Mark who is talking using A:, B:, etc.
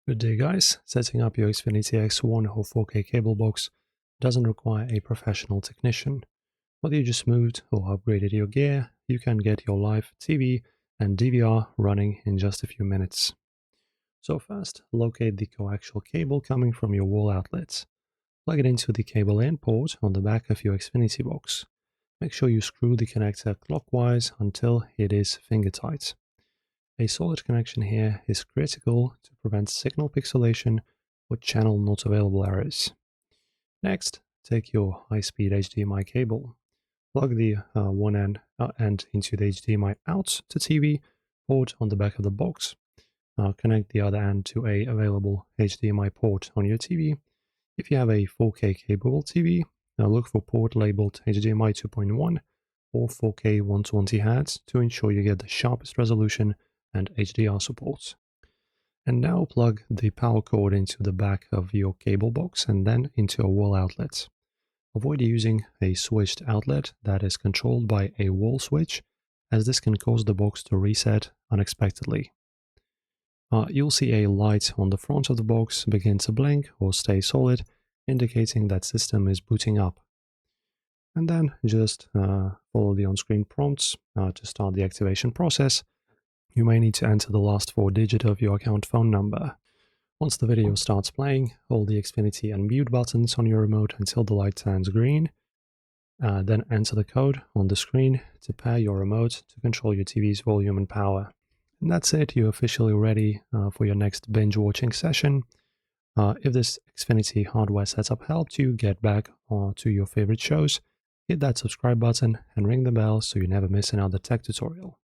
A: Good day guys, setting up your Xfinity X1 or 4K cable box doesn't require a professional technician. Whether you just moved or upgraded your gear, you can get your live TV and DVR running in just a few minutes. So first, locate the coaxial cable coming from your wall outlets. Plug it into the cable in port on the back of your Xfinity box. Make sure you screw the connector clockwise until it is finger tight. A solid connection here is critical to prevent signal pixelation or channel not available errors. Next, take your high-speed HDMI cable. Plug the one end into the HDMI out to TV port on the back of the box. Connect the other end to a available HDMI port on your TV. If you have a 4K capable TV, look for port labeled HDMI 2.1 or 4K 120Hz to ensure you get the sharpest resolution and HDR support. And now plug the power cord into the back of your cable box and then into a wall outlet. Avoid using a switched outlet that is controlled by a wall switch, as this can cause the box to reset unexpectedly. You'll see a light on the front of the box begin to blink or stay solid, indicating that system is booting up. And then just follow the on-screen prompts to start the activation process. You may need to enter the last 4 digits of your account phone number. Once the video starts playing, hold the Xfinity and mute buttons on your remote until the light turns green. Then enter the code on the screen to pair your remote to control your TV's volume and power. And that's it, you're officially ready for your next binge watching session. If this Xfinity hardware setup helped you get back to your favorite shows, hit that subscribe button and ring the bell so you never miss another tech tutorial.